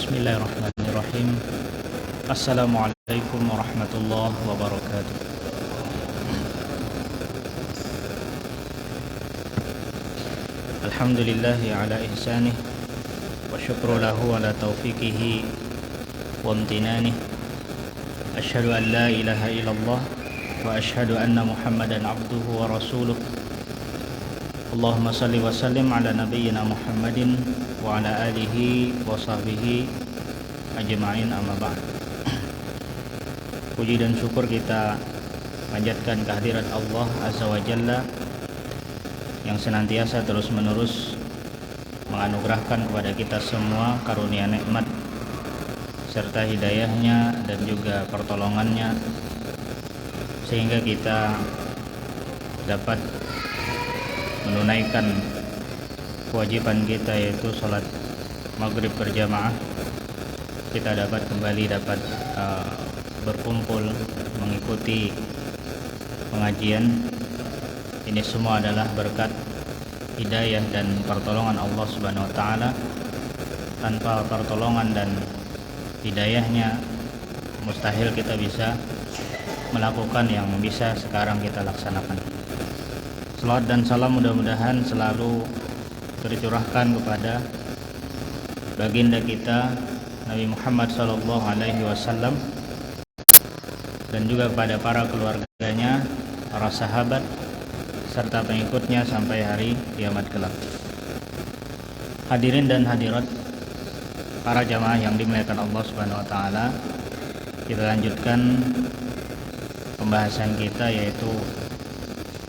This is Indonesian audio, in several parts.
Bismillahirrahmanirrahim. Assalamualaikum warahmatullahi wabarakatuh. Alhamdulillahi ala ihsanih wa syukru lahu ala taufiqihi wa amtinanih. Asyhadu an la ilaha illallah wa asyhadu anna Muhammadan abduhu wa rasuluh. Allahumma salli wa sallim ala nabiyyina Muhammadin wa ala alihi wa sahbihi ajma'in, amma ba'd. Puji dan syukur kita panjatkan kehadirat Allah Azza wa Jalla yang senantiasa terus menerus menganugerahkan kepada kita semua karunia nikmat serta hidayahnya dan juga pertolongannya, sehingga kita dapat menunaikan kewajiban kita, yaitu sholat maghrib berjamaah. Kita dapat kembali berkumpul mengikuti pengajian. Ini semua adalah berkat hidayah dan pertolongan Allah Subhanahu wa taala. Tanpa pertolongan dan hidayahnya, mustahil kita bisa melakukan yang bisa sekarang kita laksanakan. Salawat dan salam mudah-mudahan selalu tercurahkan kepada baginda kita Nabi Muhammad SAW dan juga kepada para keluarganya, para sahabat serta pengikutnya sampai hari kiamat kelak. Hadirin dan hadirat, para jamaah yang dimuliakan Allah Subhanahu wa taala, kita lanjutkan pembahasan kita, yaitu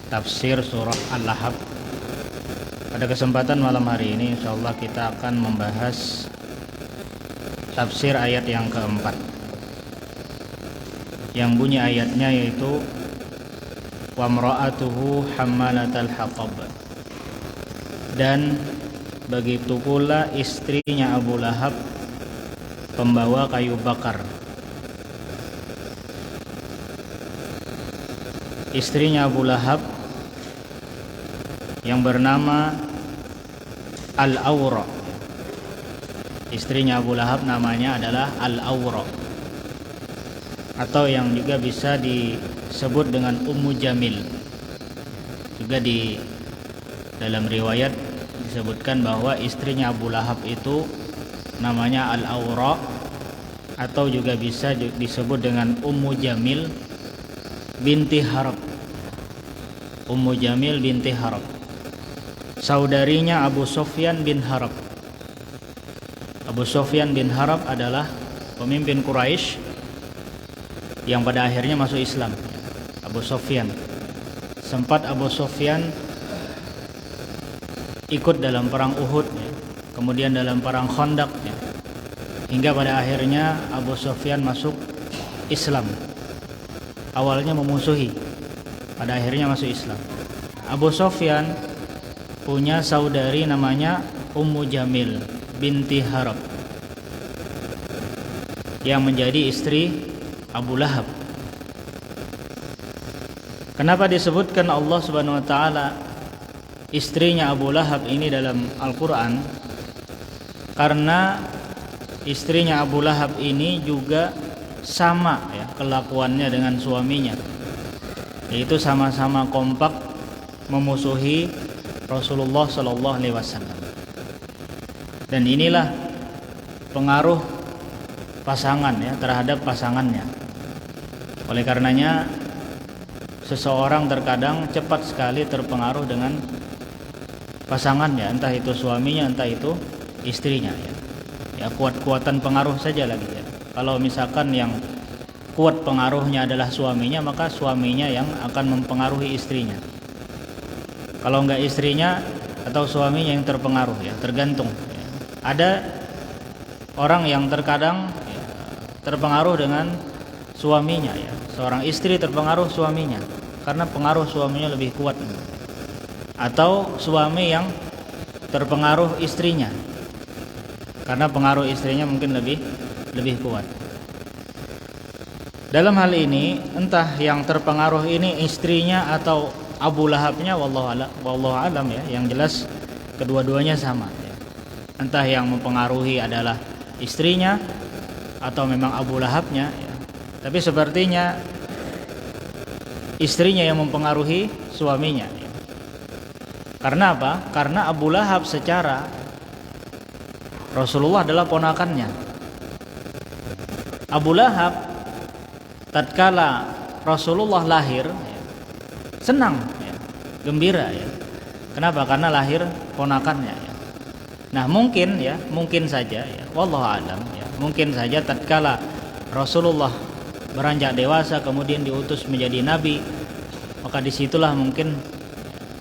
tafsir surah Al-Lahab. Pada kesempatan malam hari ini insyaallah kita akan membahas tafsir ayat yang keempat, yang bunyi ayatnya yaitu wa mra'atuhu hammalatal hatab, dan begitu pula istrinya Abu Lahab pembawa kayu bakar. Istrinya Abu Lahab yang bernama Al-Awra. Istrinya Abu Lahab namanya adalah Al-Awra, atau yang juga bisa disebut dengan Ummu Jamil. Juga di dalam riwayat disebutkan bahwa istrinya Abu Lahab itu namanya Al-Awra, atau juga bisa disebut dengan Ummu Jamil binti Harab. Ummu Jamil binti Harab, saudarinya Abu Sufyan bin Harab. Abu Sufyan bin Harab adalah pemimpin Quraisy yang pada akhirnya masuk Islam. Abu Sufyan, sempat Abu Sufyan ikut dalam perang Uhud, kemudian dalam perang Khandaq, hingga pada akhirnya Abu Sufyan masuk Islam. Awalnya memusuhi, pada akhirnya masuk Islam. Abu Sufyan punya saudari namanya Ummu Jamil binti Harab yang menjadi istri Abu Lahab. Kenapa disebutkan Allah Subhanahu wa taala istrinya Abu Lahab ini dalam Al-Qur'an? Karena istrinya Abu Lahab ini juga sama kelakuannya dengan suaminya, yaitu sama-sama kompak memusuhi Rasulullah sallallahu alaihi wasallam. Dan inilah pengaruh pasangan terhadap pasangannya. Oleh karenanya seseorang terkadang cepat sekali terpengaruh dengan pasangannya, entah itu suaminya, entah itu istrinya. Kuat-kuatan pengaruh saja lagi. Kalau misalkan yang kuat pengaruhnya adalah suaminya, maka suaminya yang akan mempengaruhi istrinya. Kalau enggak istrinya atau suaminya yang terpengaruh, tergantung. Ada orang yang terkadang terpengaruh dengan suaminya, seorang istri terpengaruh suaminya karena pengaruh suaminya lebih kuat, atau suami yang terpengaruh istrinya karena pengaruh istrinya mungkin lebih kuat. Dalam hal ini entah yang terpengaruh ini istrinya atau Abu Lahabnya, wallahu alam, yang jelas kedua-duanya sama. Entah yang mempengaruhi adalah istrinya atau memang Abu Lahabnya ya. Tapi sepertinya istrinya yang mempengaruhi suaminya ya. Karena apa? Karena Abu Lahab secara Rasulullah adalah ponakannya. Abu Lahab tatkala Rasulullah lahir ya, senang ya, gembira ya. Kenapa? Karena lahir ponakannya ya. Nah, mungkin saja ya, wallahu a'lam ya. Mungkin saja tatkala Rasulullah beranjak dewasa kemudian diutus menjadi nabi, maka disitulah mungkin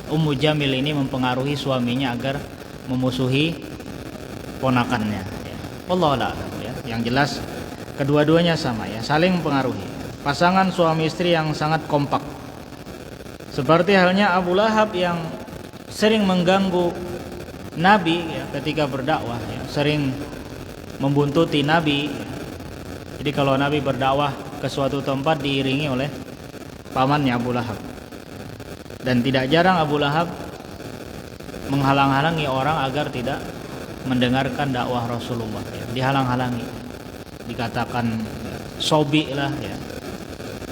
Ummu Jamil ini mempengaruhi suaminya agar memusuhi ponakannya ya. Wallahu a'lam ya. Yang jelas kedua-duanya sama ya, saling mempengaruhi. Pasangan suami istri yang sangat kompak. Seperti halnya Abu Lahab yang sering mengganggu Nabi ya, ketika berdakwah ya, sering membuntuti Nabi ya. Jadi kalau Nabi berdakwah ke suatu tempat diiringi oleh pamannya Abu Lahab. Dan tidak jarang Abu Lahab menghalang-halangi orang agar tidak mendengarkan dakwah Rasulullah ya. Dihalang-halangi, dikatakan sobi lah ya.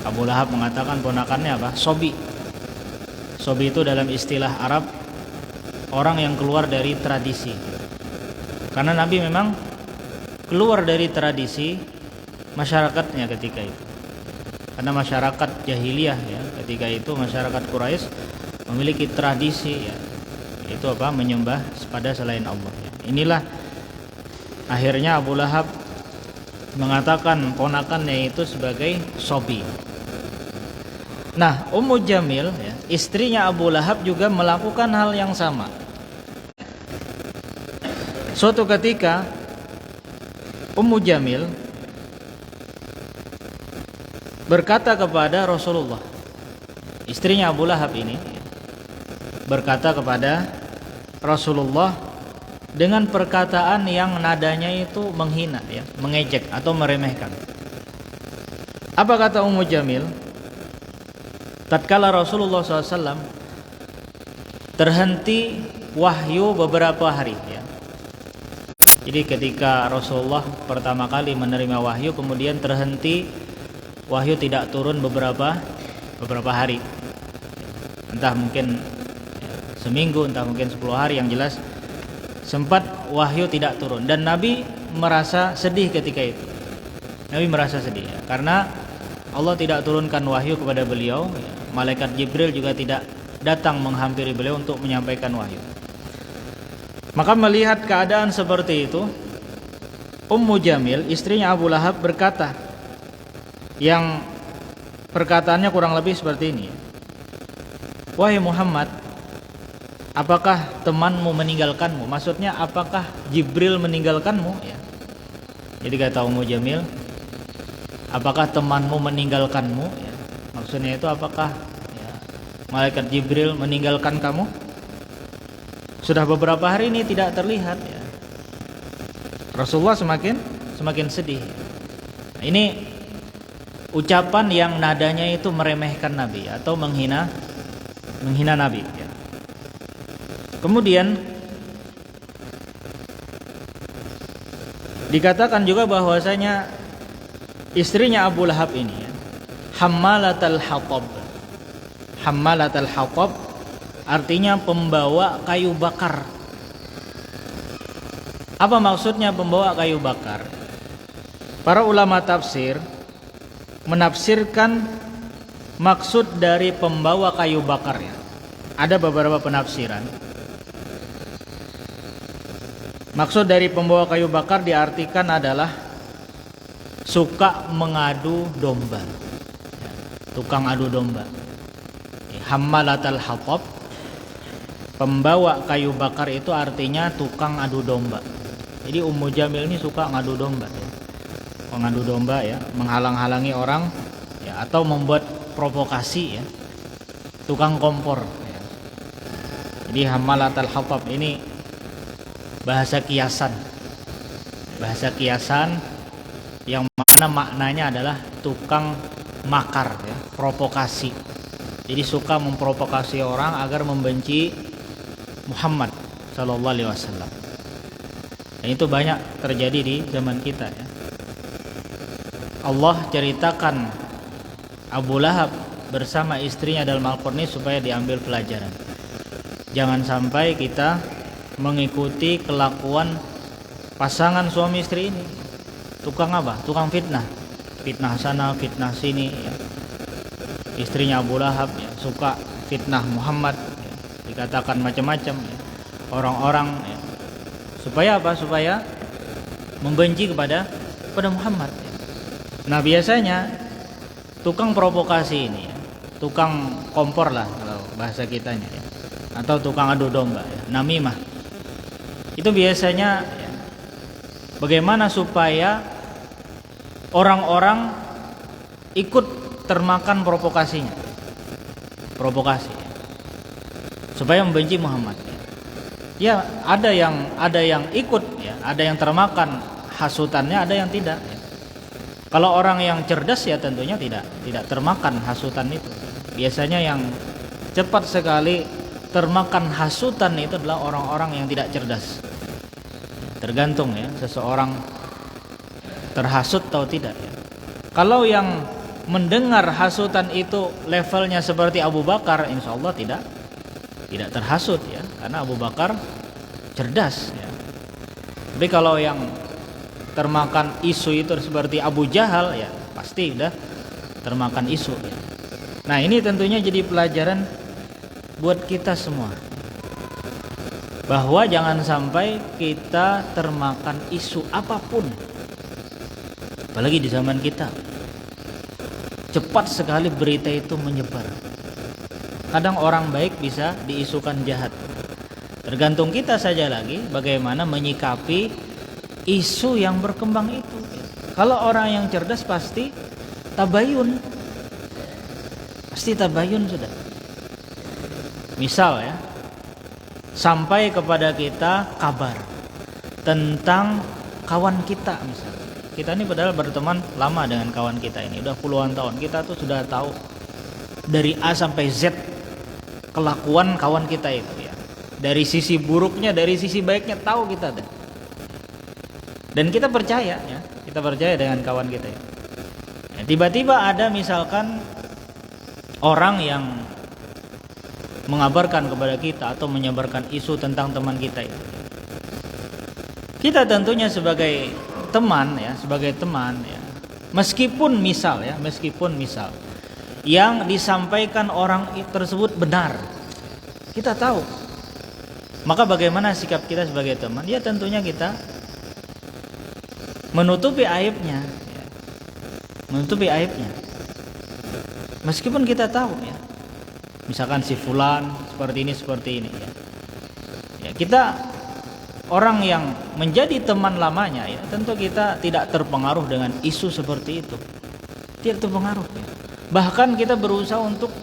Abu Lahab mengatakan ponakannya apa? Sobi. Sobi itu dalam istilah Arab orang yang keluar dari tradisi. Karena Nabi memang keluar dari tradisi masyarakatnya ketika itu. Karena masyarakat jahiliyah ya, ketika itu masyarakat Quraisy memiliki tradisi ya, itu apa? Menyembah pada selain Allah ya. Inilah akhirnya Abu Lahab mengatakan ponakannya itu sebagai sobi. Nah, Ummu Jamil ya, istrinya Abu Lahab juga melakukan hal yang sama. Suatu ketika Ummu Jamil berkata kepada Rasulullah, istrinya Abu Lahab ini berkata kepada Rasulullah dengan perkataan yang nadanya itu menghina ya, mengejek atau meremehkan. Apa kata Ummu Jamil? Tatkala Rasulullah SAW terhenti wahyu beberapa hari ya. Jadi ketika Rasulullah pertama kali menerima wahyu, kemudian terhenti wahyu, tidak turun beberapa hari. Entah mungkin seminggu, entah mungkin 10 hari, yang jelas sempat wahyu tidak turun. Dan Nabi merasa sedih ketika itu. Nabi merasa sedih ya, karena Allah tidak turunkan wahyu kepada beliau ya. Malaikat Jibril juga tidak datang menghampiri beliau untuk menyampaikan wahyu. Maka melihat keadaan seperti itu, Ummu Jamil, istrinya Abu Lahab, berkata, yang perkataannya kurang lebih seperti ini. Wahai Muhammad, apakah temanmu meninggalkanmu? Maksudnya apakah Jibril meninggalkanmu ya? Jadi kata Ummu Jamil, apakah temanmu meninggalkanmu ya? Maksudnya itu apakah ya, malaikat Jibril meninggalkan kamu? Sudah beberapa hari ini tidak terlihat ya. Rasulullah semakin sedih. Nah, ini ucapan yang nadanya itu meremehkan Nabi atau menghina Nabi ya. Kemudian dikatakan juga bahwasanya istrinya Abu Lahab ini ya, Hammalatal Hatab. Hammalatal Hatab artinya pembawa kayu bakar. Apa maksudnya pembawa kayu bakar? Para ulama tafsir menafsirkan maksud dari pembawa kayu bakarnya. Ada beberapa penafsiran. Maksud dari pembawa kayu bakar diartikan adalah suka mengadu domba, tukang adu domba. Hammalatal hatab, pembawa kayu bakar itu artinya tukang adu domba. Jadi Ummu Jamil ini suka ngadu domba ya. Mengadu domba ya, menghalang-halangi orang ya, atau membuat provokasi ya, tukang kompor ya. Jadi Hammalatal hatab ini bahasa kiasan yang maknanya adalah tukang makar ya, provokasi. Jadi suka memprovokasi orang agar membenci Muhammad sallallahu alaihi wasallam. Dan itu banyak terjadi di zaman kita ya. Allah ceritakan Abu Lahab bersama istrinya dalam Al-Qur'an supaya diambil pelajaran. Jangan sampai kita mengikuti kelakuan pasangan suami istri ini. Tukang apa? Tukang fitnah. Fitnah sana, fitnah sini ya. Istrinya Abu Lahab ya, suka fitnah Muhammad ya. Dikatakan macam-macam ya. Orang-orang ya. Supaya apa? Supaya membenci kepada Muhammad ya. Nah, biasanya tukang provokasi ini ya, tukang kompor lah kalau bahasa kitanya ya, atau tukang adu domba ya, namimah. Itu biasanya ya, bagaimana supaya orang-orang ikut termakan provokasinya, provokasi ya, supaya membenci Muhammad ya. Ya, ada yang ikut ya, ada yang termakan hasutannya, ada yang tidak ya. Kalau orang yang cerdas ya tentunya tidak termakan hasutan itu. Biasanya yang cepat sekali termakan hasutan itu adalah orang-orang yang tidak cerdas. Tergantung ya, seseorang terhasut atau tidak ya. Kalau yang mendengar hasutan itu levelnya seperti Abu Bakar, insya Allah tidak terhasut ya, karena Abu Bakar cerdas ya. Tapi kalau yang termakan isu itu seperti Abu Jahal ya, pasti udah termakan isu ya. Nah, ini tentunya jadi pelajaran buat kita semua, bahwa jangan sampai kita termakan isu apapun. Apalagi di zaman kita, cepat sekali berita itu menyebar. Kadang orang baik bisa diisukan jahat. Tergantung kita saja lagi bagaimana menyikapi isu yang berkembang itu. Kalau orang yang cerdas pasti tabayun. Pasti tabayun sudah. Misal ya, sampai kepada kita kabar tentang kawan kita misal. Kita ini padahal berteman lama dengan kawan kita ini, udah puluhan tahun. Kita tuh sudah tahu dari A sampai Z kelakuan kawan kita itu ya. Dari sisi buruknya, dari sisi baiknya tahu kita deh. Dan kita percaya ya, kita percaya dengan kawan kita ya. Tiba-tiba ada misalkan orang yang mengabarkan kepada kita atau menyebarkan isu tentang teman kita itu. Kita tentunya sebagai teman ya, meskipun misal yang disampaikan orang tersebut benar, kita tahu. Maka bagaimana sikap kita sebagai teman? Ya tentunya kita menutupi aibnya ya. Menutupi aibnya meskipun kita tahu ya, misalkan si fulan seperti ini ya. Ya, kita orang yang menjadi teman lamanya ya, tentu kita tidak terpengaruh dengan isu seperti itu, tidak terpengaruh ya. Bahkan kita berusaha untuk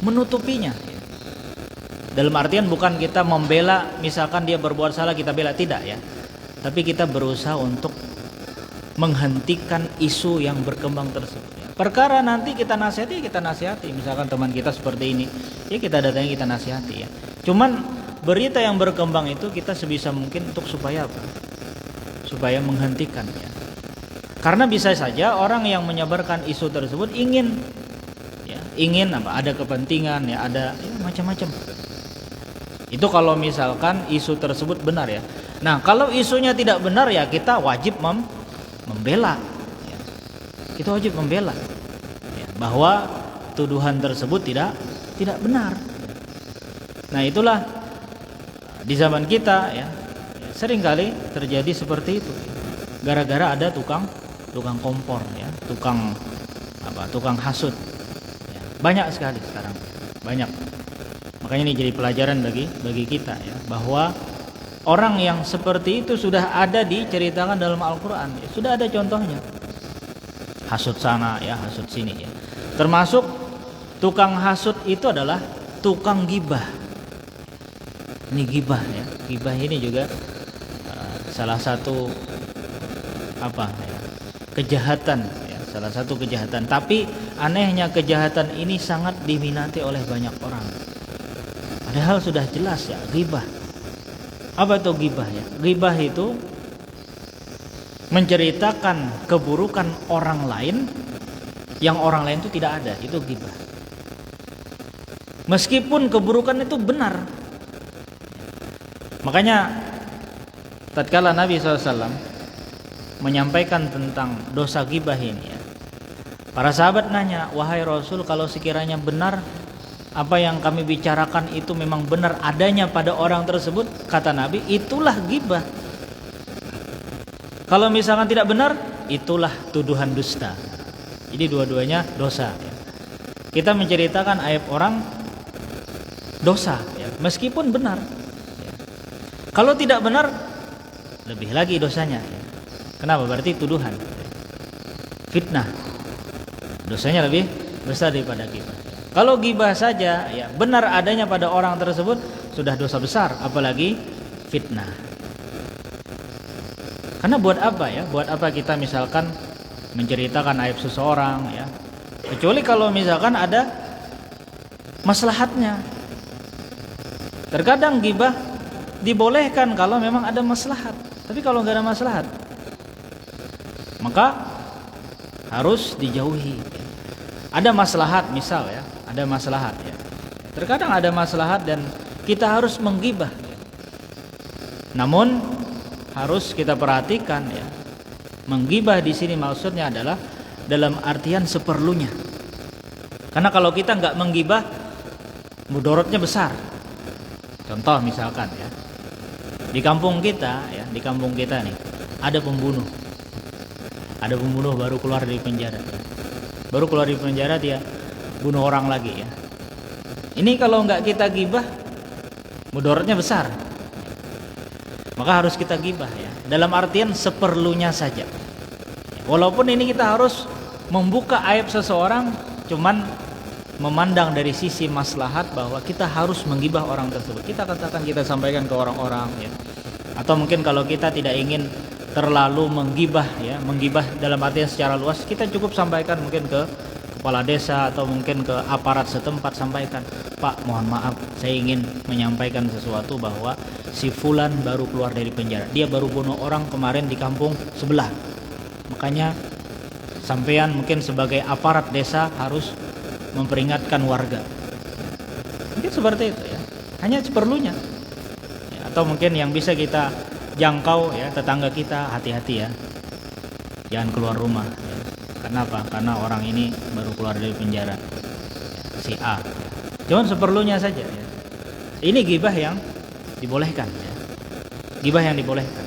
menutupinya ya. Dalam artian bukan kita membela, misalkan dia berbuat salah kita bela, tidak ya, tapi kita berusaha untuk menghentikan isu yang berkembang tersebut ya. Perkara nanti kita nasihati, misalkan teman kita seperti ini ya, kita datangi, kita nasihati ya. Cuman berita yang berkembang itu kita sebisa mungkin untuk supaya apa? Supaya menghentikan ya. Karena bisa saja orang yang menyebarkan isu tersebut ingin apa? Ada kepentingan ya, ada ya, macam-macam. Itu kalau misalkan isu tersebut benar ya. Nah, kalau isunya tidak benar ya kita wajib membela ya. Kita wajib membela ya, bahwa tuduhan tersebut tidak benar. Nah, itulah di zaman kita ya, seringkali terjadi seperti itu. Gara-gara ada tukang kompor ya, tukang hasut ya. Banyak sekali sekarang, banyak. Makanya ini jadi pelajaran bagi kita ya, bahwa orang yang seperti itu sudah ada diceritakan dalam Al-Qur'an ya, sudah ada contohnya. Hasut sana ya, hasut sini ya. Termasuk tukang hasut itu adalah tukang gibah. Ini gibah ya. Gibah ini juga salah satu kejahatan ya, salah satu kejahatan. Tapi anehnya kejahatan ini sangat diminati oleh banyak orang. Padahal sudah jelas ya, ghibah. Apa itu ghibah ya? Ghibah itu menceritakan keburukan orang lain yang orang lain itu tidak ada, itu ghibah. Meskipun keburukan itu benar. Makanya tatkala Nabi SAW menyampaikan tentang dosa ghibah ini ya, para sahabat nanya, wahai Rasul, kalau sekiranya benar apa yang kami bicarakan itu memang benar adanya pada orang tersebut, kata Nabi, itulah ghibah. Kalau misalkan tidak benar, itulah tuduhan dusta. Jadi dua-duanya dosa ya. Kita menceritakan aib orang dosa ya, meskipun benar ya. Kalau tidak benar, lebih lagi dosanya ya. Kenapa? Berarti tuduhan, fitnah, dosanya lebih besar daripada ghibah. Kalau ghibah saja ya, benar adanya pada orang tersebut sudah dosa besar, apalagi fitnah. Karena buat apa ya? Buat apa kita misalkan menceritakan aib seseorang ya? Kecuali kalau misalkan ada maslahatnya. Terkadang ghibah dibolehkan kalau memang ada maslahat. Tapi kalau nggak ada maslahat, maka harus dijauhi. Ada maslahat misal ya, ada maslahat ya. Terkadang ada maslahat dan kita harus menggibah. Namun harus kita perhatikan ya. Menggibah di sini maksudnya adalah dalam artian seperlunya. Karena kalau kita nggak menggibah, mudaratnya besar. Contoh misalkan ya, di kampung kita ya, di kampung kita nih ada pembunuh. Ada pembunuh baru keluar dari penjara. Baru keluar dari penjara dia bunuh orang lagi ya. Ini kalau nggak kita gibah, mudaratnya besar. Maka harus kita gibah ya. Dalam artian seperlunya saja. Walaupun ini kita harus membuka aib seseorang, cuman memandang dari sisi maslahat bahwa kita harus menggibah orang tersebut. Kita katakan, kita sampaikan ke orang-orang ya. Atau mungkin kalau kita tidak ingin terlalu menggibah ya, menggibah dalam artian secara luas, kita cukup sampaikan mungkin ke kepala desa atau mungkin ke aparat setempat, sampaikan, Pak, mohon maaf, saya ingin menyampaikan sesuatu bahwa si fulan baru keluar dari penjara, dia baru bunuh orang kemarin di kampung sebelah, makanya sampean mungkin sebagai aparat desa harus memperingatkan warga. Mungkin seperti itu ya, hanya seperlunya ya. Atau mungkin yang bisa kita jangkau ya, tetangga kita, hati-hati ya, jangan keluar rumah ya. Kenapa? Karena orang ini baru keluar dari penjara ya, si A. Cuman seperlunya saja ya. Ini ghibah yang dibolehkan ya. Ghibah yang dibolehkan.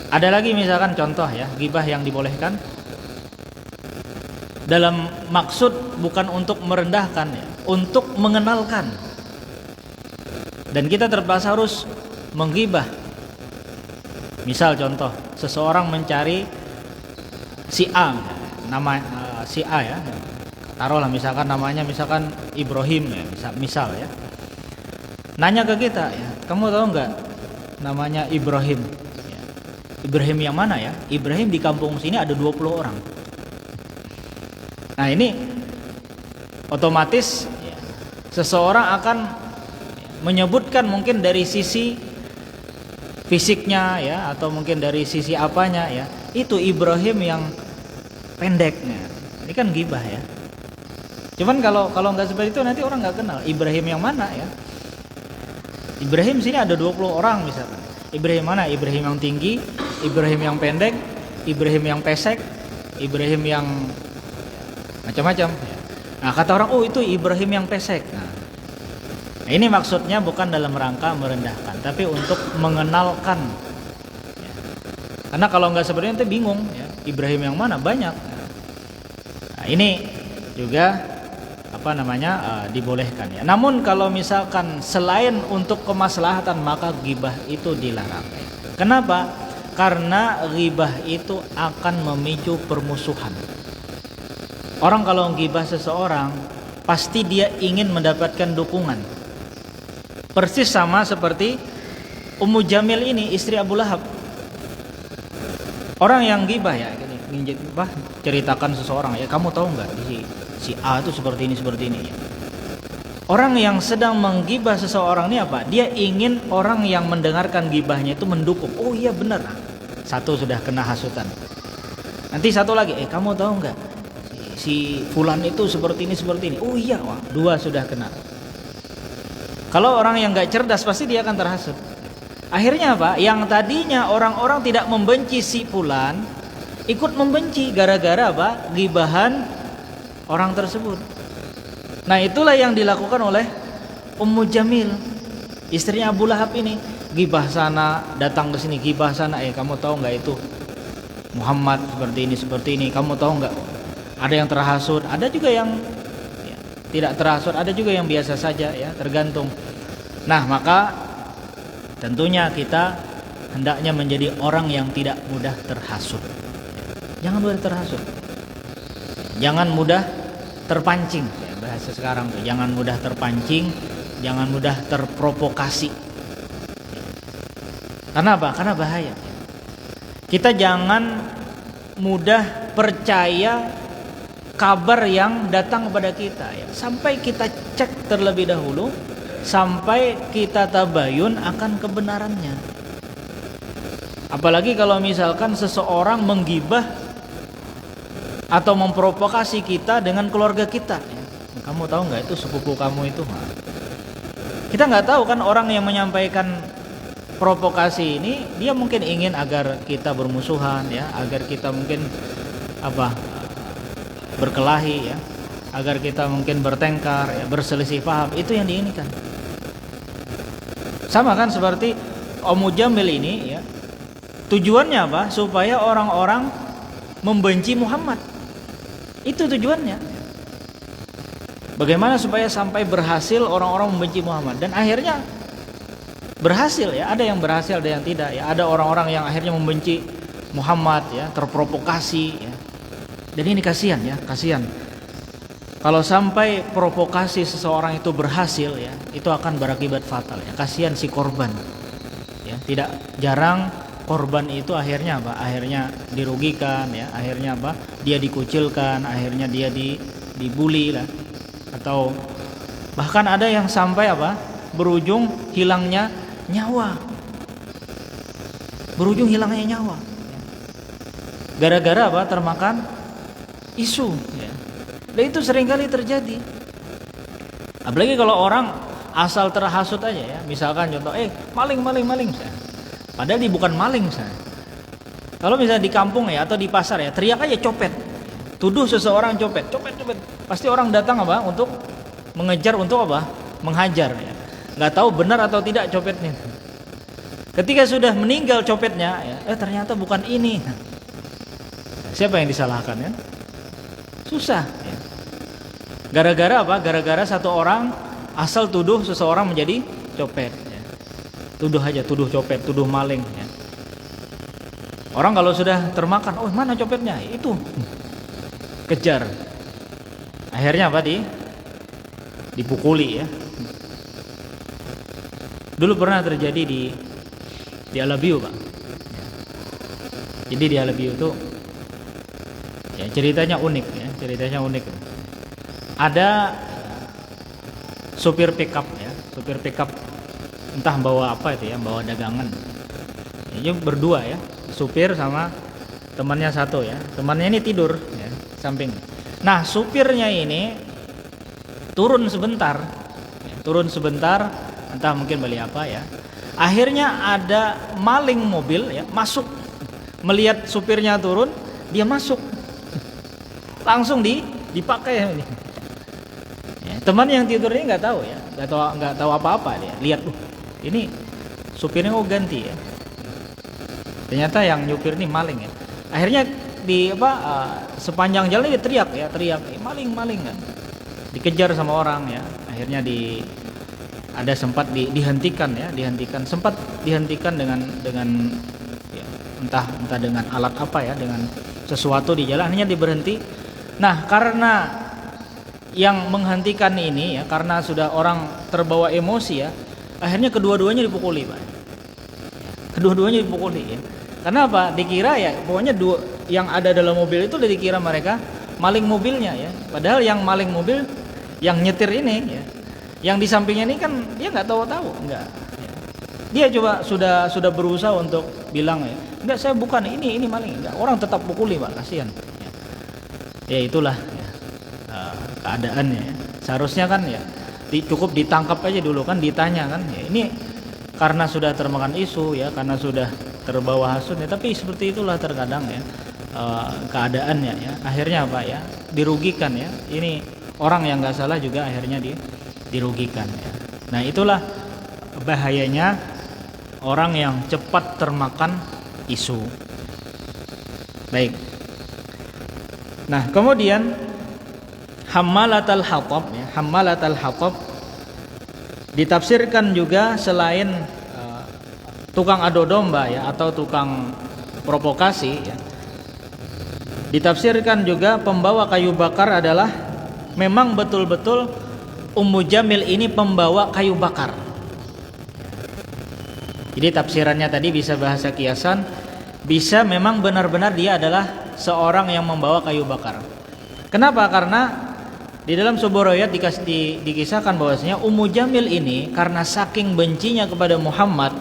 Ada lagi misalkan contoh ya, ghibah yang dibolehkan dalam maksud bukan untuk merendahkan ya, untuk mengenalkan. Dan kita terpaksa harus menggibah. Misal contoh, seseorang mencari si A, nama si A ya, taruhlah misalkan namanya misalkan Ibrahim ya, misal ya, nanya ke kita ya, kamu tahu nggak namanya Ibrahim ya. Ibrahim yang mana ya? Ibrahim di kampung sini ada 20 orang. Nah ini otomatis ya, seseorang akan menyebutkan mungkin dari sisi fisiknya ya, atau mungkin dari sisi apanya ya, itu Ibrahim yang pendeknya. Ini kan ghibah ya. Cuman kalau nggak seperti itu nanti orang nggak kenal Ibrahim yang mana ya. Ibrahim sini ada 20 orang misalkan. Ibrahim mana? Ibrahim yang tinggi, Ibrahim yang pendek, Ibrahim yang pesek, Ibrahim yang macam-macam. Nah kata orang, oh itu Ibrahim yang pesek. Nah ini maksudnya bukan dalam rangka merendahkan, tapi untuk mengenalkan. Karena kalau nggak seperti itu bingung ya, Ibrahim yang mana, banyak. Nah, ini juga dibolehkan ya. Namun kalau misalkan selain untuk kemaslahatan, maka ghibah itu dilarang. Kenapa? Karena ghibah itu akan memicu permusuhan. Orang kalau ghibah seseorang, pasti dia ingin mendapatkan dukungan. Persis sama seperti Ummu Jamil ini, istri Abu Lahab. Orang yang ghibah ya, ceritakan seseorang ya, kamu tahu nggak si A itu seperti ini ya. Orang yang sedang menggibah seseorang ini apa? Dia ingin orang yang mendengarkan gibahnya itu mendukung. Oh iya benar, Satu sudah kena hasutan. Nanti satu lagi, kamu tahu nggak si fulan itu seperti ini. Oh iya, wah, dua sudah kena. Kalau orang yang nggak cerdas pasti dia akan terhasut. Akhirnya apa? Yang tadinya orang-orang tidak membenci si fulan, ikut membenci gara-gara apa? Gibahan orang tersebut. Nah, itulah yang dilakukan oleh Ummu Jamil, istrinya Abu Lahab ini. Gibah sana, datang ke sini, gibah sana. Kamu tahu nggak itu Muhammad seperti ini. Kamu tahu nggak? Ada yang terhasut, ada juga yang tidak terhasut, ada juga yang biasa saja, ya, tergantung. Nah, maka tentunya kita hendaknya menjadi orang yang tidak mudah terhasut. Jangan mudah terhasut. Jangan mudah terpancing, ya, bahasa sekarang tuh. Jangan mudah terpancing, jangan mudah terprovokasi. Karena apa? Karena bahaya. Kita jangan mudah percaya kabar yang datang kepada kita, ya. Sampai kita cek terlebih dahulu, sampai kita tabayun akan kebenarannya. Apalagi kalau misalkan seseorang menggibah atau memprovokasi kita dengan keluarga kita, ya. Kamu tahu nggak itu sepupu kamu itu? Kita nggak tahu kan, orang yang menyampaikan provokasi ini dia mungkin ingin agar kita bermusuhan, ya, agar kita mungkin berkelahi, ya, agar kita mungkin bertengkar, ya, berselisih paham. Itu yang diinginkan. Sama kan seperti Ummu Jamil ini, ya, tujuannya apa? Supaya orang-orang membenci Muhammad. Itu tujuannya. Bagaimana supaya sampai berhasil orang-orang membenci Muhammad, dan akhirnya berhasil, ya. Ada yang berhasil, ada yang tidak, ya. Ada orang-orang yang akhirnya membenci Muhammad, ya, terprovokasi, ya. Dan ini kasihan, ya, kasihan. Kalau sampai provokasi seseorang itu berhasil, ya, itu akan berakibat fatal, ya. Kasihan si korban, ya. Tidak jarang korban itu akhirnya apa? Akhirnya dirugikan, ya. Akhirnya apa? Dia dikucilkan, akhirnya dia dibully lah, atau bahkan ada yang sampai apa? Berujung hilangnya nyawa. Berujung hilangnya nyawa. Gara-gara apa? Termakan isu, ya. Dan itu seringkali terjadi. Apalagi kalau orang asal terhasut aja, ya. Misalkan contoh, maling. Padahal dia bukan maling, saya. Kalau misalnya di kampung, ya, atau di pasar, ya, teriak aja copet. Tuduh seseorang copet. Pasti orang datang apa? Untuk mengejar, untuk apa? Menghajar, ya. Nggak tahu benar atau tidak copetnya. Ketika sudah meninggal copetnya, ya, ternyata bukan ini. Siapa yang disalahkan, ya? Susah, ya. Gara-gara apa? Gara-gara satu orang asal tuduh seseorang menjadi copet, ya. Tuduh aja, tuduh copet, tuduh maling, ya. Orang kalau sudah termakan, mana copetnya? Itu. Kejar. Akhirnya apa? Dipukuli, ya. Dulu pernah terjadi di Alabiu, Pak. Jadi di Alabiu itu, ya, ceritanya unik, ya. Ada supir pickup, ya. Supir pickup entah bawa apa itu, ya, bawa dagangan. Ini berdua, ya. Supir sama temannya satu, ya. Temannya ini tidur, ya, samping. Nah, supirnya ini turun sebentar, entah mungkin beli apa, ya. Akhirnya ada maling mobil, ya, masuk. Melihat supirnya turun, dia masuk. Langsung dipakai ini. Ya, teman yang tidur ini nggak tahu, ya, nggak tahu apa-apa, dia lihat, ini supirnya ganti, ya. Ternyata yang nyupir ini maling, ya. Akhirnya sepanjang jalan dia teriak, maling kan. Dikejar sama orang, ya. Akhirnya sempat dihentikan, ya, sempat dihentikan dengan ya, entah dengan alat apa, ya, dengan sesuatu di jalan, akhirnya diberhenti. Nah, karena yang menghentikan ini, ya, karena sudah orang terbawa emosi, ya, akhirnya kedua-duanya dipukuli, Pak. Kedua-duanya dipukuli, ya. Karena apa? Dikira, ya, pokoknya yang ada dalam mobil itu dikira mereka maling mobilnya, ya. Padahal yang maling mobil yang nyetir ini, ya, yang di sampingnya ini kan dia nggak tahu, enggak. Ya. Dia coba sudah berusaha untuk bilang ya, enggak saya bukan ini maling, enggak, orang tetap pukuli Pak, kasihan. Ya itulah ya, keadaannya ya. Seharusnya kan ya cukup ditangkap aja dulu kan, ditanya kan ya, ini karena sudah termakan isu ya, karena sudah terbawa hasut ya, tapi seperti itulah terkadang ya keadaannya ya, akhirnya apa ya, dirugikan ya, ini orang yang nggak salah juga akhirnya dirugikan ya. Nah itulah bahayanya orang yang cepat termakan isu. Baik. Nah, kemudian hammalatal hatab ya, hammalatal hatab ditafsirkan juga selain tukang adu domba ya, atau tukang provokasi ya. Ditafsirkan juga pembawa kayu bakar adalah memang betul-betul Ummu Jamil ini pembawa kayu bakar. Jadi tafsirannya tadi bisa bahasa kiasan, bisa memang benar-benar dia adalah seorang yang membawa kayu bakar. Kenapa? Karena di dalam sebuah riwayat dikisahkan bahwasanya Ummu Jamil ini karena saking bencinya kepada Muhammad,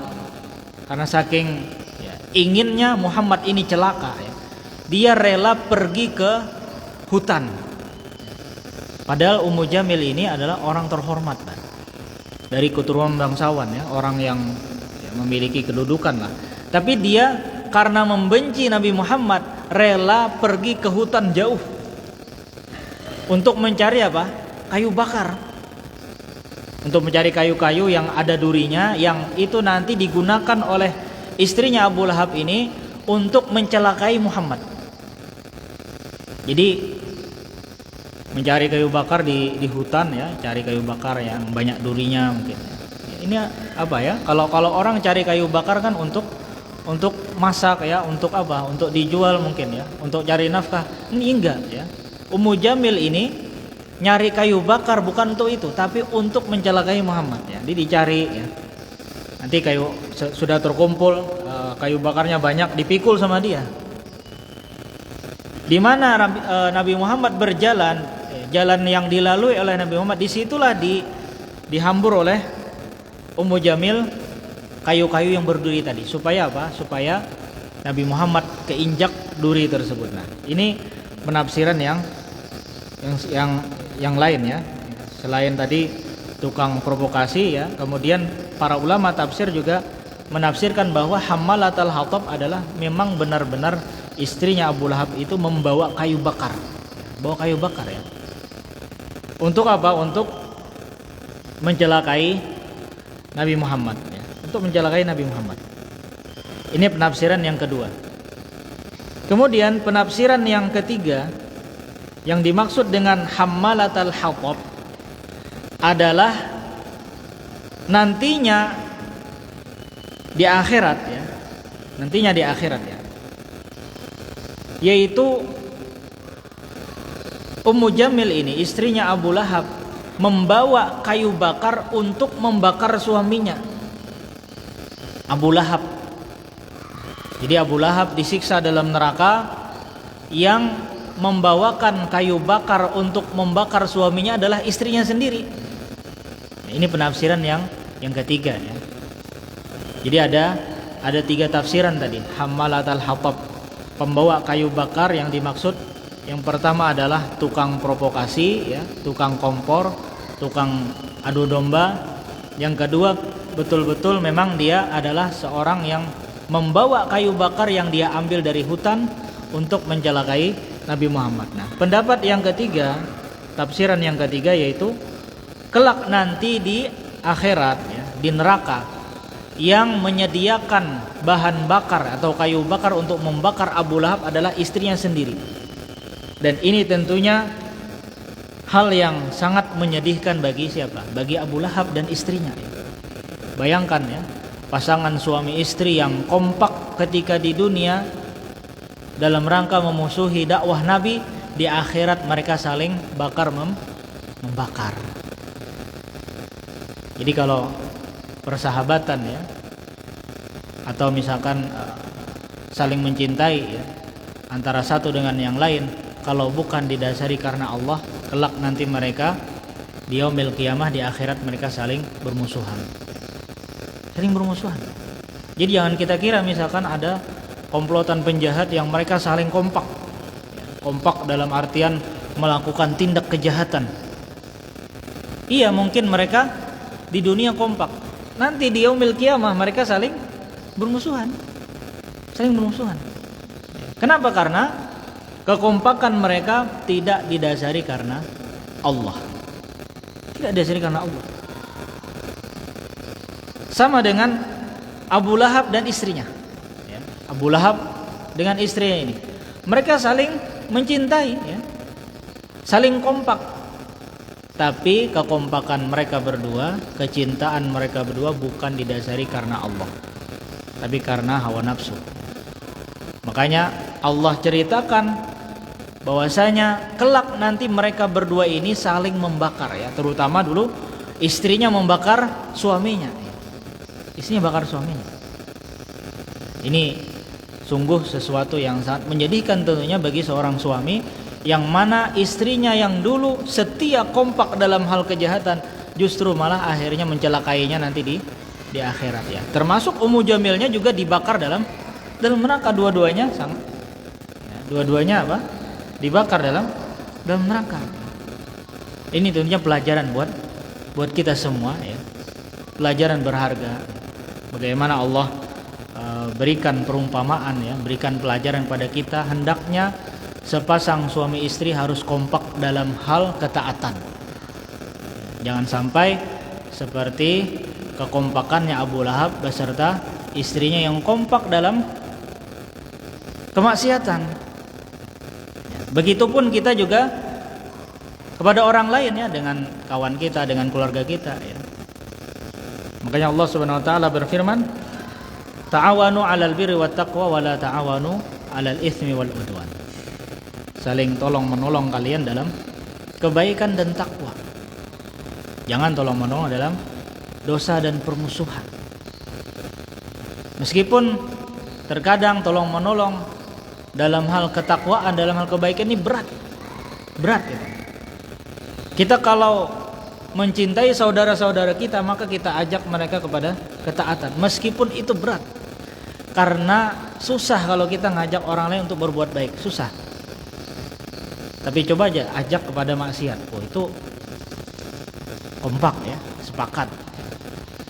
karena saking ya, inginnya Muhammad ini celaka ya, dia rela pergi ke hutan. Padahal Ummu Jamil ini adalah orang terhormat kan, dari keturunan bangsawan ya, orang yang memiliki kedudukan lah. Tapi dia karena membenci Nabi Muhammad rela pergi ke hutan jauh untuk mencari apa? Kayu bakar. Untuk mencari kayu-kayu yang ada durinya, yang itu nanti digunakan oleh istrinya Abu Lahab ini untuk mencelakai Muhammad. Jadi mencari kayu bakar di hutan ya, cari kayu bakar yang banyak durinya mungkin. Ini apa ya? Kalau orang cari kayu bakar kan untuk masak ya, untuk apa? Untuk dijual mungkin ya, untuk cari nafkah. Ini enggak ya. Ummu Jamil ini nyari kayu bakar bukan untuk itu, tapi untuk mencelakai Muhammad ya. Jadi dicari ya. Nanti kayu sudah terkumpul, kayu bakarnya banyak, dipikul sama dia. Di mana Nabi Muhammad berjalan, jalan yang dilalui oleh Nabi Muhammad, disitulah dihambur oleh Ummu Jamil kayu-kayu yang berduri tadi. Supaya apa? Supaya Nabi Muhammad keinjak duri tersebut. Nah, ini penafsiran yang lain ya. Selain tadi tukang provokasi ya, kemudian para ulama tafsir juga menafsirkan bahwa hammalatal hatab adalah memang benar-benar istrinya Abu Lahab itu membawa kayu bakar. Bawa kayu bakar ya. Untuk apa? Untuk mencelakai Nabi Muhammad ya, untuk mencelakai Nabi Muhammad. Ini penafsiran yang kedua. Kemudian penafsiran yang ketiga, yang dimaksud dengan hammalatal hatab adalah nantinya di akhirat ya. Nantinya di akhirat ya. Yaitu Ummu Jamil ini istrinya Abu Lahab membawa kayu bakar untuk membakar suaminya Abu Lahab. Jadi Abu Lahab disiksa dalam neraka, yang membawakan kayu bakar untuk membakar suaminya adalah istrinya sendiri. Ini penafsiran yang ketiga ya. Jadi ada tiga tafsiran tadi. Hammalatal hatab, pembawa kayu bakar, yang dimaksud yang pertama adalah tukang provokasi ya, tukang kompor, tukang adu domba. Yang kedua betul-betul memang dia adalah seorang yang membawa kayu bakar yang dia ambil dari hutan untuk mencelakai Nabi Muhammad. Nah, pendapat yang ketiga, tafsiran yang ketiga, yaitu kelak nanti di akhirat ya, di neraka, yang menyediakan bahan bakar atau kayu bakar untuk membakar Abu Lahab adalah istrinya sendiri. Dan ini tentunya hal yang sangat menyedihkan bagi siapa? Bagi Abu Lahab dan istrinya. Bayangkan ya, pasangan suami istri yang kompak ketika di dunia dalam rangka memusuhi dakwah Nabi, di akhirat mereka saling bakar membakar. Jadi kalau persahabatan ya, atau misalkan saling mencintai ya, antara satu dengan yang lain, kalau bukan didasari karena Allah, kelak nanti mereka di yaumil qiyamah, di akhirat mereka saling bermusuhan. saling bermusuhan. Jadi jangan kita kira misalkan ada komplotan penjahat yang mereka saling kompak. Kompak dalam artian melakukan tindak kejahatan. Iya, mungkin mereka di dunia kompak. Nanti di yaumil qiyamah mereka saling bermusuhan. Saling bermusuhan. Kenapa? Karena kekompakan mereka tidak didasari karena Allah. Tidak didasari karena Allah. Sama dengan Abu Lahab dan istrinya. Abu Lahab dengan istrinya ini. Mereka saling mencintai, saling kompak. Tapi kekompakan mereka berdua, kecintaan mereka berdua bukan didasari karena Allah, tapi karena hawa nafsu. Makanya Allah ceritakan bahwasanya kelak nanti mereka berdua ini saling membakar, terutama dulu istrinya membakar suaminya. Istrinya bakar suaminya. Ini sungguh sesuatu yang sangat menyedihkan tentunya bagi seorang suami yang mana istrinya yang dulu setia kompak dalam hal kejahatan justru malah akhirnya mencelakainya nanti di akhirat, Termasuk Ummu Jamilnya juga dibakar dalam neraka, dua-duanya sama. Dua-duanya apa? Dibakar dalam neraka. Ini tentunya pelajaran buat kita semua, Pelajaran berharga. Bagaimana Allah berikan perumpamaan, berikan pelajaran pada kita, hendaknya sepasang suami istri harus kompak dalam hal ketaatan. Jangan sampai seperti kekompakannya Abu Lahab beserta istrinya yang kompak dalam kemaksiatan. Begitupun kita juga kepada orang lain, dengan kawan kita, dengan keluarga kita, Makanya Allah Subhanahu wa taala berfirman, "Ta'awanu 'alal birri wat taqwa wa la ta'awanu 'alal itsmi wal 'udwan." Saling tolong menolong kalian dalam kebaikan dan takwa. Jangan tolong menolong dalam dosa dan permusuhan. Meskipun terkadang tolong menolong dalam hal ketakwaan, dalam hal kebaikan ini berat. Kita kalau mencintai saudara-saudara kita, maka kita ajak mereka kepada ketaatan, meskipun itu berat. Karena susah kalau kita ngajak orang lain untuk berbuat baik, susah. Tapi coba aja ajak kepada maksiat, itu kompak, sepakat.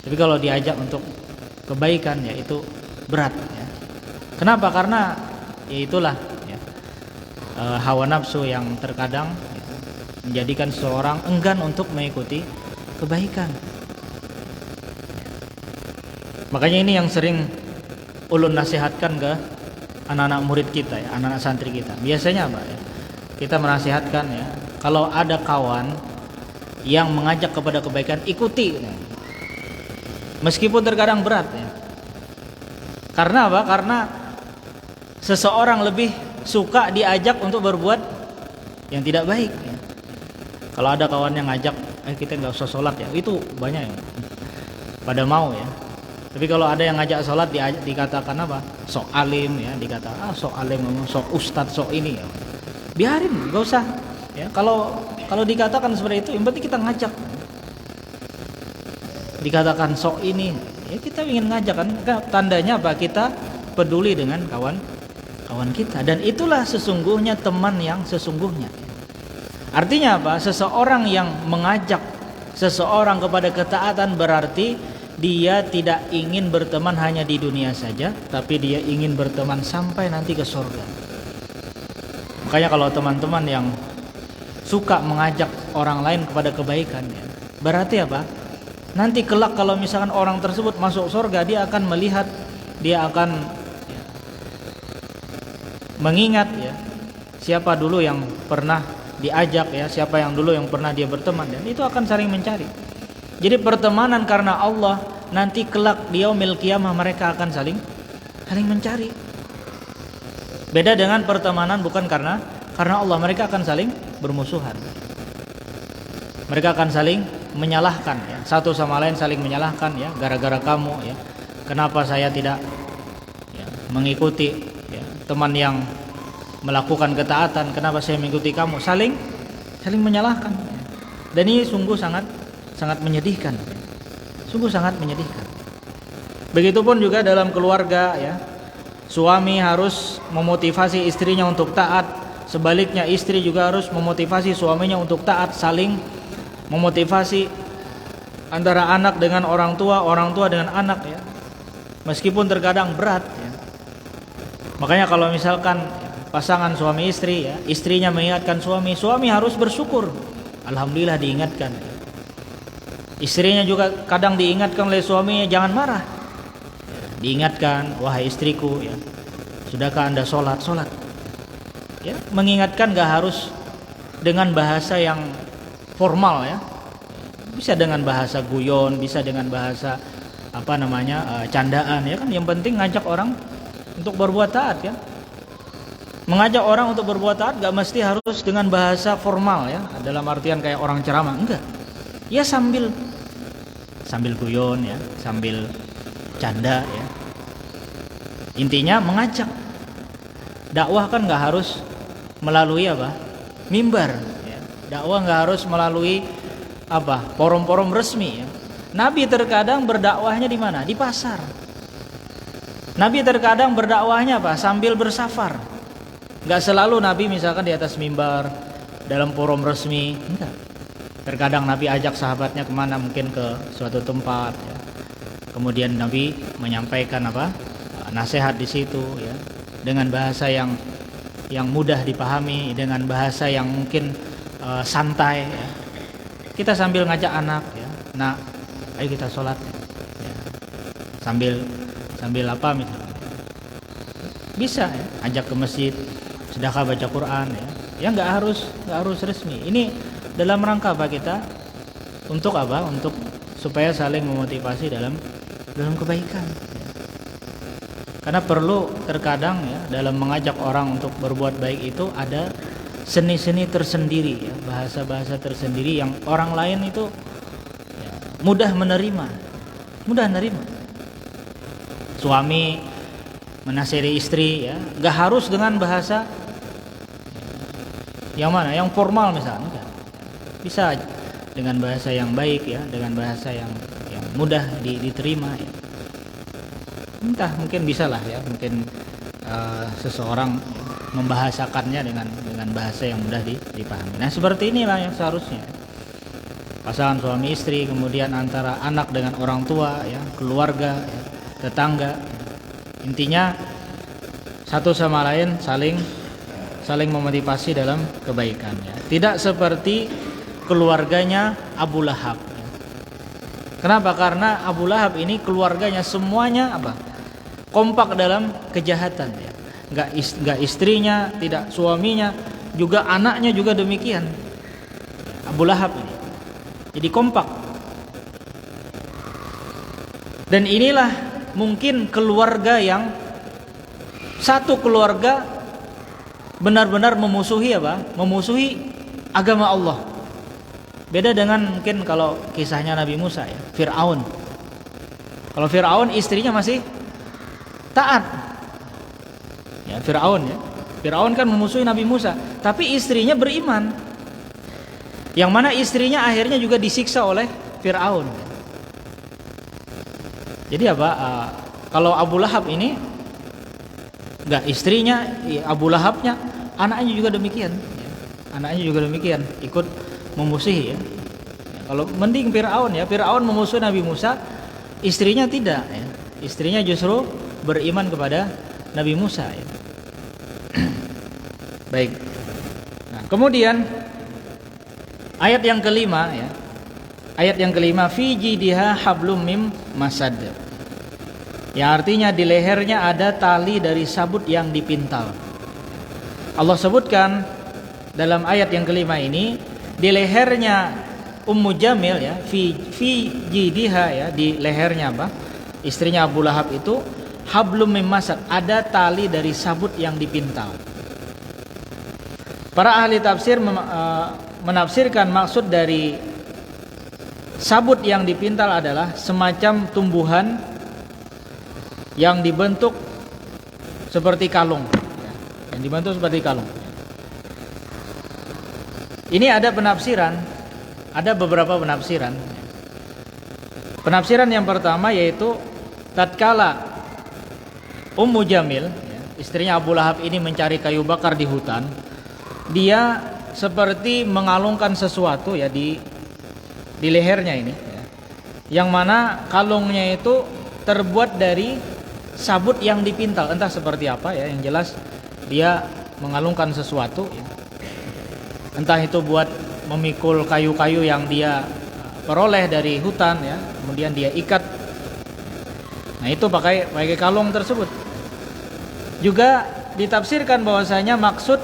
Tapi kalau diajak untuk kebaikan, itu berat, Kenapa? Karena itulah hawa nafsu yang terkadang menjadikan seorang enggan untuk mengikuti kebaikan. Makanya ini yang sering ulun nasihatkan ke anak-anak murid kita, anak-anak santri kita. Biasanya apa? Kita menasihatkan, kalau ada kawan yang mengajak kepada kebaikan, ikuti. Meskipun terkadang berat, Karena apa? Karena seseorang lebih suka diajak untuk berbuat yang tidak baik. Kalau ada kawan yang ngajak, kita nggak usah sholat, itu banyak pada mau, Tapi kalau ada yang ngajak sholat, dikatakan apa? Sok alim, dikatakan sok alim, sok ustadz, sok ini, biarin, nggak usah. Kalau dikatakan seperti itu, yang penting kita ngajak. Dikatakan sok ini, kita ingin ngajak, kan? Tandanya apa? Kita peduli dengan kawan kita, dan itulah sesungguhnya teman yang sesungguhnya. Artinya apa? Seseorang yang mengajak seseorang kepada ketaatan berarti dia tidak ingin berteman hanya di dunia saja, tapi dia ingin berteman sampai nanti ke surga. Makanya kalau teman-teman yang suka mengajak orang lain kepada kebaikan, berarti apa? Nanti kelak kalau misalkan orang tersebut masuk surga, dia akan melihat, dia akan mengingat, siapa dulu yang pernah diajak, siapa yang dulu yang pernah dia berteman, dan itu akan saling mencari. Jadi pertemanan karena Allah, nanti kelak di yaumil qiyamah mereka akan saling mencari. Beda dengan pertemanan bukan karena Allah, mereka akan saling bermusuhan. Mereka akan saling menyalahkan, satu sama lain saling menyalahkan, gara-gara kamu, kenapa saya tidak mengikuti teman yang melakukan ketaatan, kenapa saya mengikuti kamu, saling menyalahkan. Dan ini sungguh sangat menyedihkan. Sungguh sangat menyedihkan. Begitupun juga dalam keluarga ya. Suami harus memotivasi istrinya untuk taat, sebaliknya istri juga harus memotivasi suaminya untuk taat, saling memotivasi antara anak dengan orang tua dengan anak ya. Meskipun terkadang berat ya. Makanya kalau misalkan pasangan suami istri ya, istrinya mengingatkan suami, suami harus bersyukur. Alhamdulillah diingatkan. Istrinya juga kadang diingatkan oleh suaminya, jangan marah. Diingatkan, wahai istriku ya, sudahkah Anda sholat? Ya, mengingatkan gak harus dengan bahasa yang formal ya. Bisa dengan bahasa guyon, bisa dengan bahasa candaan ya kan. Yang penting ngajak orang untuk berbuat taat ya. Mengajak orang untuk berbuat taat gak mesti harus dengan bahasa formal ya, dalam artian kayak orang ceramah, enggak. Ya sambil guyon ya, sambil canda ya. Intinya mengajak. Dakwah kan nggak harus melalui mimbar ya. Dakwah nggak harus melalui forum-forum resmi ya. Nabi terkadang berdakwahnya di mana? Di pasar. Nabi terkadang berdakwahnya sambil bersafar. Nggak selalu Nabi misalkan di atas mimbar dalam forum resmi, enggak. Terkadang Nabi ajak sahabatnya kemana, mungkin ke suatu tempat ya. Kemudian Nabi menyampaikan nasihat di situ ya, dengan bahasa yang mudah dipahami, dengan bahasa yang mungkin santai ya. Kita sambil ngajak anak ya, nah ayo kita sholat ya. Sambil misalnya bisa ya, ajak ke masjid, sedekah baca Quran ya nggak harus resmi. Ini dalam rangka kita untuk untuk supaya saling memotivasi dalam kebaikan. Karena perlu terkadang ya, dalam mengajak orang untuk berbuat baik itu ada seni-seni tersendiri ya, bahasa-bahasa tersendiri yang orang lain itu ya, mudah menerima. Suami menasihati istri ya, nggak harus dengan bahasa yang mana, yang formal misalnya, enggak. Bisa dengan bahasa yang baik ya, dengan bahasa yang mudah diterima ya. Entah, mungkin bisa lah ya, mungkin seseorang membahasakannya dengan bahasa yang mudah dipahami. Nah seperti inilah yang seharusnya pasangan suami istri, kemudian antara anak dengan orang tua ya, keluarga ya, tetangga. Intinya satu sama lain saling memotivasi dalam kebaikan ya. Tidak seperti keluarganya Abu Lahab ya. Kenapa? Karena Abu Lahab ini keluarganya semuanya kompak dalam kejahatan ya. Enggak istrinya, tidak suaminya, juga anaknya juga demikian. Abu Lahab ini. Jadi kompak. Dan inilah mungkin keluarga yang satu keluarga benar-benar memusuhi memusuhi agama Allah. Beda dengan mungkin kalau kisahnya Nabi Musa ya, Fir'aun. Kalau Fir'aun istrinya masih taat. Ya, Fir'aun kan memusuhi Nabi Musa, tapi istrinya beriman. Yang mana istrinya akhirnya juga disiksa oleh Fir'aun. Jadi kalau Abu Lahab ini enggak, istrinya Abu Lahabnya, anaknya juga demikian. Anaknya juga demikian, ikut memusuhi ya. Kalau mending Fir'aun ya, Fir'aun memusuhi Nabi Musa, istrinya tidak ya. Istrinya justru beriman kepada Nabi Musa ya. Baik. Nah, kemudian ayat yang kelima ya. Ayat yang kelima, fi jidiha hablum mim masad. Yang artinya di lehernya ada tali dari sabut yang dipintal. Allah sebutkan dalam ayat yang kelima ini, di lehernya Ummu Jamil ya, fi jidiha ya, di lehernya istrinya Abu Lahab itu hablum mim masad, ada tali dari sabut yang dipintal. Para ahli tafsir menafsirkan maksud dari sabut yang dipintal adalah semacam tumbuhan yang dibentuk seperti kalung, yang dibentuk seperti kalung. Ini ada penafsiran, ada beberapa penafsiran. Penafsiran yang pertama yaitu tatkala Ummu Jamil, ya, istrinya Abu Lahab ini mencari kayu bakar di hutan, dia seperti mengalungkan sesuatu ya di lehernya ini, ya, yang mana kalungnya itu terbuat dari sabut yang dipintal, entah seperti apa ya, yang jelas dia mengalungkan sesuatu ya. Entah itu buat memikul kayu-kayu yang dia peroleh dari hutan ya, kemudian dia ikat. Nah, itu pakai kalung tersebut. Juga ditafsirkan bahwasanya maksud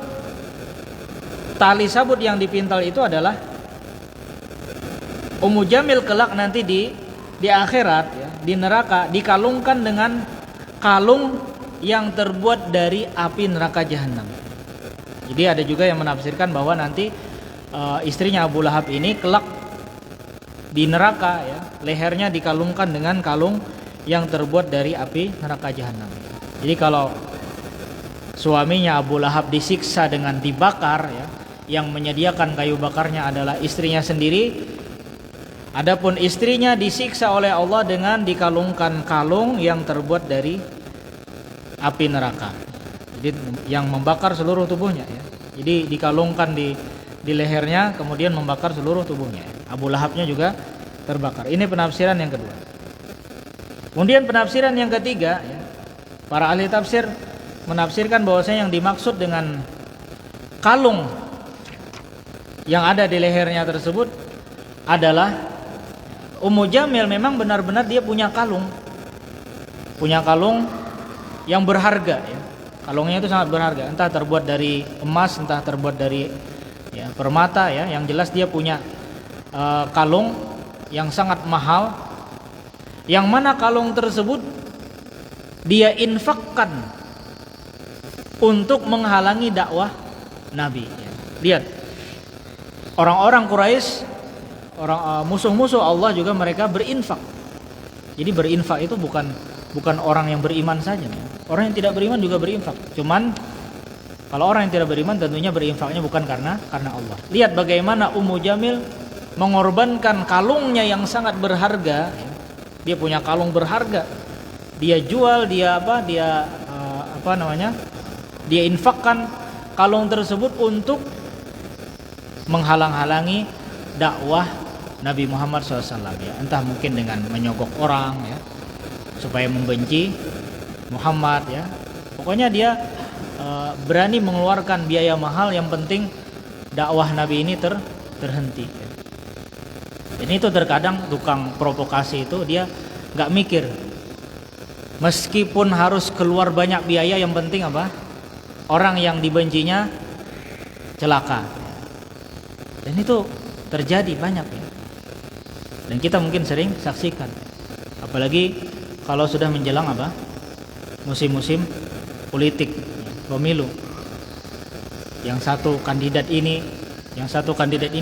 tali sabut yang dipintal itu adalah Ummu Jamil kelak nanti di akhirat ya, di neraka dikalungkan dengan kalung yang terbuat dari api neraka jahanam. Jadi ada juga yang menafsirkan bahwa nanti istrinya Abu Lahab ini kelak di neraka ya, lehernya dikalungkan dengan kalung yang terbuat dari api neraka jahanam. Jadi kalau suaminya Abu Lahab disiksa dengan dibakar ya, yang menyediakan kayu bakarnya adalah istrinya sendiri, adapun istrinya disiksa oleh Allah dengan dikalungkan kalung yang terbuat dari api neraka. Jadi yang membakar seluruh tubuhnya ya. Jadi dikalungkan di lehernya, kemudian membakar seluruh tubuhnya. Abu Lahabnya juga terbakar. Ini penafsiran yang kedua. Kemudian penafsiran yang ketiga ya, para ahli tafsir menafsirkan bahwasanya yang dimaksud dengan kalung yang ada di lehernya tersebut adalah Ummu Jamil memang benar-benar dia punya kalung yang berharga ya. Kalungnya itu sangat berharga, entah terbuat dari emas, entah terbuat dari ya, permata ya. Yang jelas dia punya kalung yang sangat mahal, yang mana kalung tersebut dia infakkan untuk menghalangi dakwah Nabi ya. Lihat, orang-orang Quraisy, musuh-musuh Allah juga mereka berinfak. Jadi berinfak itu bukan orang yang beriman saja ya. Orang yang tidak beriman juga berinfak. Cuman kalau orang yang tidak beriman tentunya berinfaknya bukan karena Allah. Lihat bagaimana Ummu Jamil mengorbankan kalungnya yang sangat berharga ya. Dia punya kalung berharga. Dia jual, dia infakkan kalung tersebut untuk menghalang-halangi dakwah Nabi Muhammad SAW ya. Entah mungkin dengan menyogok orang ya, supaya membenci Muhammad ya. Pokoknya dia berani mengeluarkan biaya mahal, yang penting dakwah Nabi ini terhenti ya. Dan itu terkadang tukang provokasi itu dia nggak mikir, meskipun harus keluar banyak biaya, yang penting apa? Orang yang dibencinya celaka. Dan itu terjadi banyak ya. Dan kita mungkin sering saksikan. Apalagi kalau sudah menjelang apa? Musim-musim politik, pemilu. Yang satu kandidat ini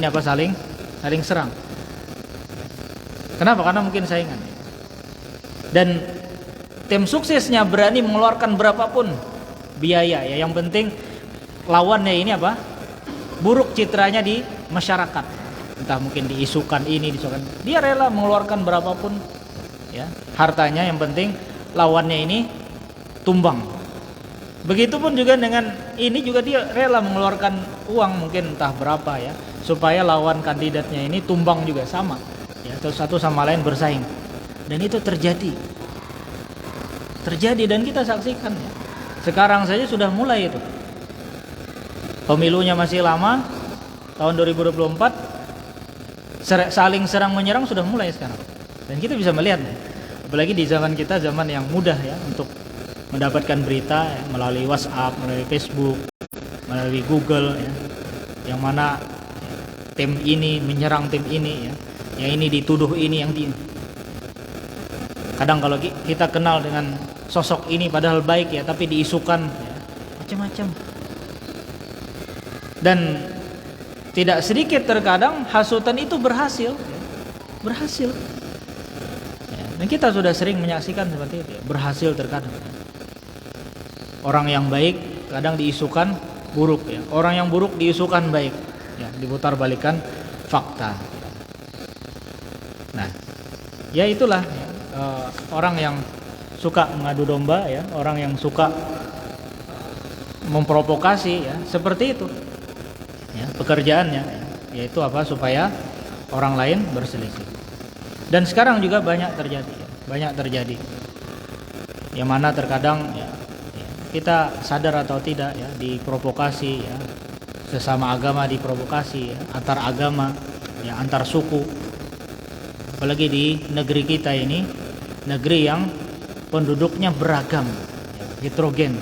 apa saling serang. Kenapa? Karena mungkin saingan. Dan tim suksesnya berani mengeluarkan berapapun biaya ya, yang penting lawannya ini apa? Buruk citranya di masyarakat. Entah mungkin diisukan ini, diisukan. Dia rela mengeluarkan berapapun ya, hartanya, yang penting lawannya ini tumbang. Begitupun juga dengan ini, juga dia rela mengeluarkan uang mungkin entah berapa ya, supaya lawan kandidatnya ini tumbang juga, sama ya, terus satu sama lain bersaing. Dan itu terjadi dan kita saksikan ya. Sekarang saja sudah mulai itu. Pemilunya masih lama, tahun 2024, saling serang menyerang sudah mulai sekarang. Dan kita bisa melihat ya, apalagi di zaman kita, zaman yang mudah ya untuk mendapatkan berita ya, melalui WhatsApp, melalui Facebook, melalui Google ya, yang mana tim ini menyerang tim ini ya, yang ini dituduh ini, yang di. Kadang kalau kita kenal dengan sosok ini padahal baik ya, tapi diisukan ya, macam-macam. Dan tidak sedikit terkadang hasutan itu berhasil ya. Dan kita sudah sering menyaksikan seperti itu ya, berhasil terkadang. Orang yang baik kadang diisukan buruk ya, orang yang buruk diisukan baik ya, diputar balikan fakta. Nah ya itulah ya, orang yang suka mengadu domba ya, orang yang suka memprovokasi ya, seperti itu ya pekerjaannya ya, yaitu apa, supaya orang lain berselisih. Dan sekarang juga banyak terjadi ya, banyak terjadi yang mana terkadang ya, kita sadar atau tidak ya, diprovokasi ya, sesama agama diprovokasi ya, antar agama ya, antar suku. Apalagi di negeri kita ini, negeri yang penduduknya beragam ya, heterogen,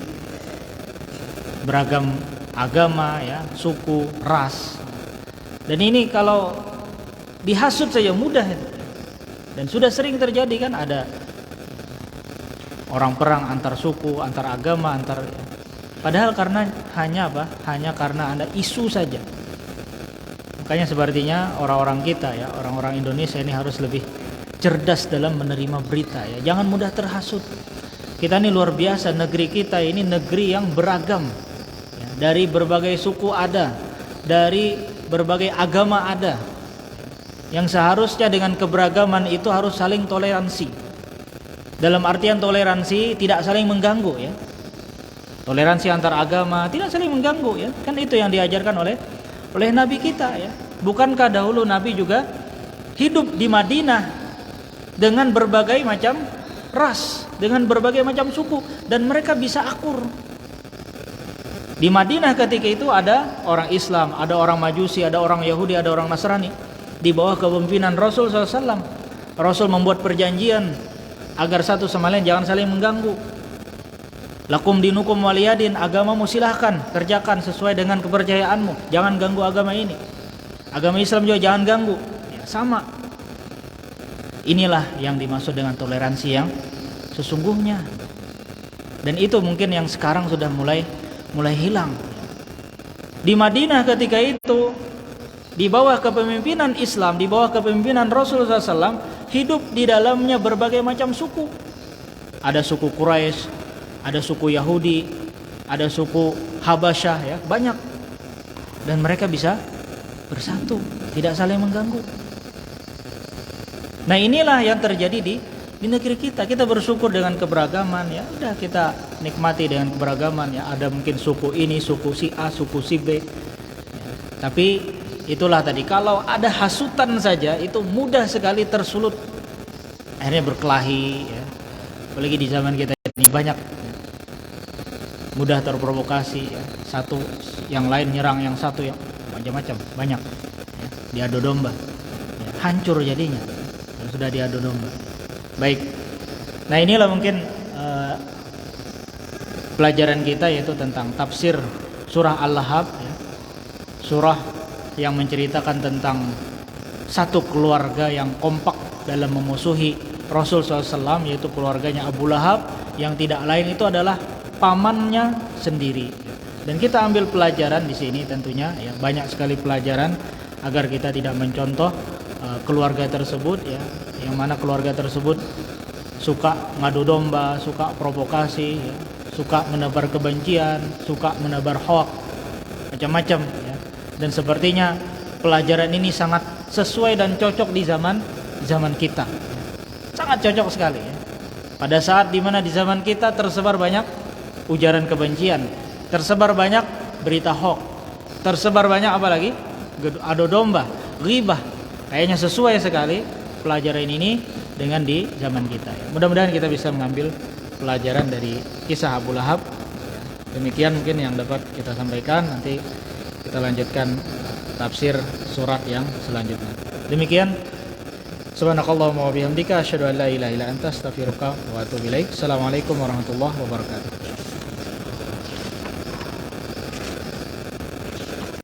beragam agama ya, suku, ras. Dan ini kalau dihasut saja mudah itu. Dan sudah sering terjadi kan, ada orang perang antar suku, antar agama, antar ya. Padahal karena hanya apa? Hanya karena ada isu saja. Makanya sepertinya orang-orang kita ya, orang-orang Indonesia ini harus lebih cerdas dalam menerima berita ya. Jangan mudah terhasut. Kita ini luar biasa, negeri kita ini negeri yang beragam. Ya, dari berbagai suku ada, dari berbagai agama ada. Yang seharusnya dengan keberagaman itu harus saling toleransi. Dalam artian toleransi tidak saling mengganggu ya. Toleransi antar agama tidak saling mengganggu ya. Kan itu yang diajarkan oleh Nabi kita ya. Bukankah dahulu Nabi juga hidup di Madinah dengan berbagai macam ras, dengan berbagai macam suku, dan mereka bisa akur. Di Madinah ketika itu ada orang Islam, ada orang Majusi, ada orang Yahudi, ada orang Nasrani. Di bawah kepemimpinan Rasul SAW, Rasul membuat perjanjian agar satu sama lain jangan saling mengganggu. Lakum dinukum waliyadin, agamamu silahkan kerjakan sesuai dengan kepercayaanmu, jangan ganggu agama ini. Agama Islam juga jangan ganggu ya, sama. Inilah yang dimaksud dengan toleransi yang sesungguhnya. Dan itu mungkin yang sekarang sudah mulai hilang. Di Madinah ketika itu, di bawah kepemimpinan Islam, di bawah kepemimpinan Rasulullah SAW, hidup di dalamnya berbagai macam suku. Ada suku Quraisy, ada suku Yahudi, ada suku Habasyah ya, banyak. Dan mereka bisa bersatu, tidak saling mengganggu. Nah, inilah yang terjadi di negeri kita. Kita bersyukur dengan keberagaman ya. Udah kita nikmati dengan keberagaman ya. Ada mungkin suku ini, suku si A, suku si B. Ya, tapi itulah tadi, kalau ada hasutan saja itu mudah sekali tersulut, akhirnya berkelahi ya. Apalagi di zaman kita ini banyak ya, mudah terprovokasi ya. Satu yang lain nyerang yang satu, yang macam-macam banyak ya. Diadu domba ya. Hancur jadinya ya, sudah diadu domba. Baik, nah inilah mungkin pelajaran kita, yaitu tentang tafsir surah Al-Lahab ya. Surah yang menceritakan tentang satu keluarga yang kompak dalam memusuhi Rasul SAW, yaitu keluarganya Abu Lahab, yang tidak lain itu adalah pamannya sendiri. Dan kita ambil pelajaran di sini tentunya ya, banyak sekali pelajaran agar kita tidak mencontoh keluarga tersebut ya, yang mana keluarga tersebut suka ngadu domba, suka provokasi ya, suka menebar kebencian, suka menebar hoax, macam-macam ya. Dan sepertinya pelajaran ini sangat sesuai dan cocok di zaman kita. Sangat cocok sekali ya. Pada saat dimana di zaman kita tersebar banyak ujaran kebencian, tersebar banyak berita hoax, tersebar banyak apa lagi? Adu domba, ghibah. Kayaknya sesuai sekali pelajaran ini dengan di zaman kita ya. Mudah-mudahan kita bisa mengambil pelajaran dari kisah Abu Lahab. Demikian mungkin yang dapat kita sampaikan. Nanti kita lanjutkan tafsir surat yang selanjutnya. Demikian, subhanakallahumma wa bihamdika asyhadu an la ilaha illa anta astaghfiruka wa atubu ilaik. Assalamualaikum warahmatullahi wabarakatuh.